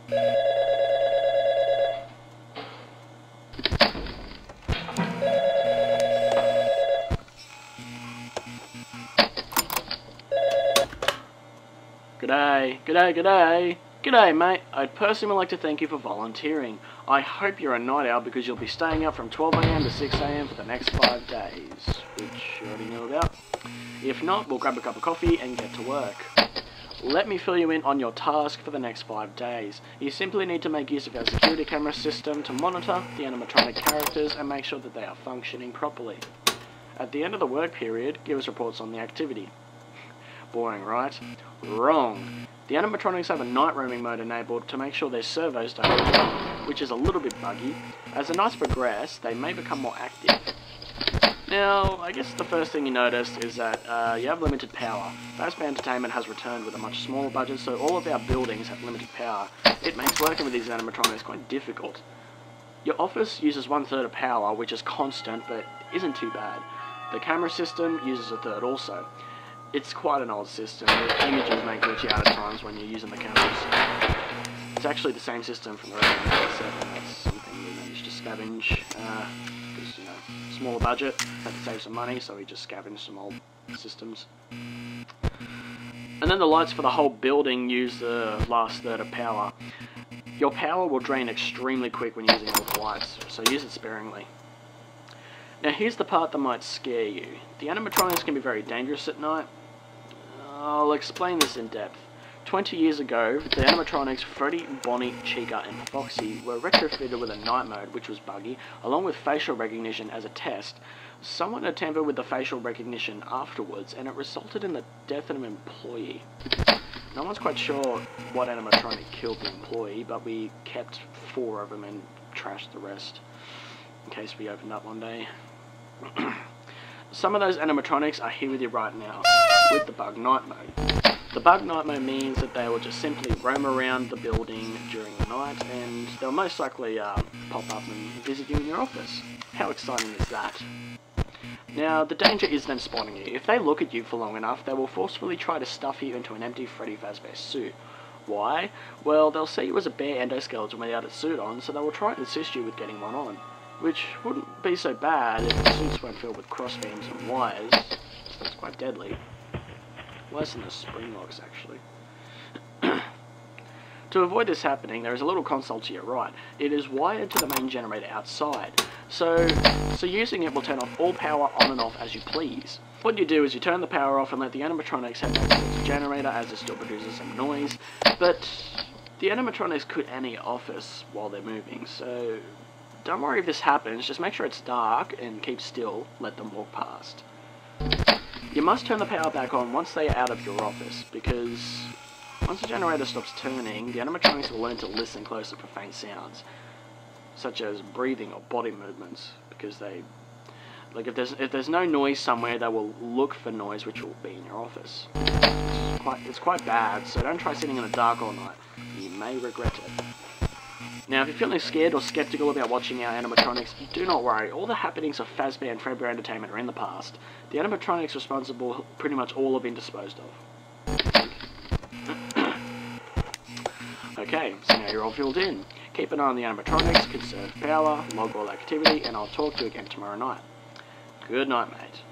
G'day, g'day, g'day. G'day, mate. I'd personally like to thank you for volunteering. I hope you're a night owl because you'll be staying up from 12 AM to 6 AM for the next 5 days, which you already know about. If not, we'll grab a cup of coffee and get to work. Let me fill you in on your task for the next 5 days. You simply need to make use of our security camera system to monitor the animatronic characters and make sure that they are functioning properly. At the end of the work period, give us reports on the activity. Boring, right? Wrong. The animatronics have a night roaming mode enabled to make sure their servos don't work, which is a little bit buggy. As the nights progress, they may become more active. Now, I guess the first thing you notice is that you have limited power. Fazbear Entertainment has returned with a much smaller budget, so all of our buildings have limited power. It makes working with these animatronics quite difficult. Your office uses 1/3 of power, which is constant, but isn't too bad. The camera system uses 1/3 also. It's quite an old system. The images may glitch out at times when you're using the cameras. It's actually the same system from the Resident Evil 7. That's something we managed to scavenge, because, you know, smaller budget, had to save some money, so we just scavenged some old systems. And then the lights for the whole building use the last third of power. Your power will drain extremely quick when using all the lights, so use it sparingly. Now here's the part that might scare you. The animatronics can be very dangerous at night. I'll explain this in depth. 20 years ago, the animatronics Freddy, Bonnie, Chica and Foxy were retrofitted with a night mode, which was buggy, along with facial recognition as a test. Someone had tampered with the facial recognition afterwards, and it resulted in the death of an employee. No one's quite sure what animatronic killed the employee, but we kept 4 of them and trashed the rest, in case we opened up one day. Some of those animatronics are here with you right now, with the bug night mode. The bug night mode means that they will just simply roam around the building during the night, and they'll most likely pop up and visit you in your office. How exciting is that? Now, the danger is them spotting you. If they look at you for long enough, they will forcefully try to stuff you into an empty Freddy Fazbear suit. Why? Well, they'll see you as a bare endoskeleton without a suit on, so they will try and assist you with getting one on. Which wouldn't be so bad if the suits weren't filled with crossbeams and wires, so it's quite deadly. Worse than the spring locks, actually. To avoid this happening, there is a little console to your right. It is wired to the main generator outside, so using it will turn off all power on and off as you please. What you do is you turn the power off and let the animatronics head back towards the generator as it still produces some noise, but the animatronics could enter your office while they're moving, so don't worry if this happens, just make sure it's dark and keep still, let them walk past. You must turn the power back on once they are out of your office, because once the generator stops turning, the animatronics will learn to listen closer for faint sounds, such as breathing or body movements, because they, like if there's no noise somewhere, they will look for noise which will be in your office. It's quite bad, so don't try sitting in the dark all night. You may regret it. Now, if you're feeling scared or skeptical about watching our animatronics, do not worry. All the happenings of Fazbear and Fredbear Entertainment are in the past. The animatronics responsible pretty much all have been disposed of. Okay, so now you're all filled in. Keep an eye on the animatronics, conserve power, log all activity, and I'll talk to you again tomorrow night. Good night, mate.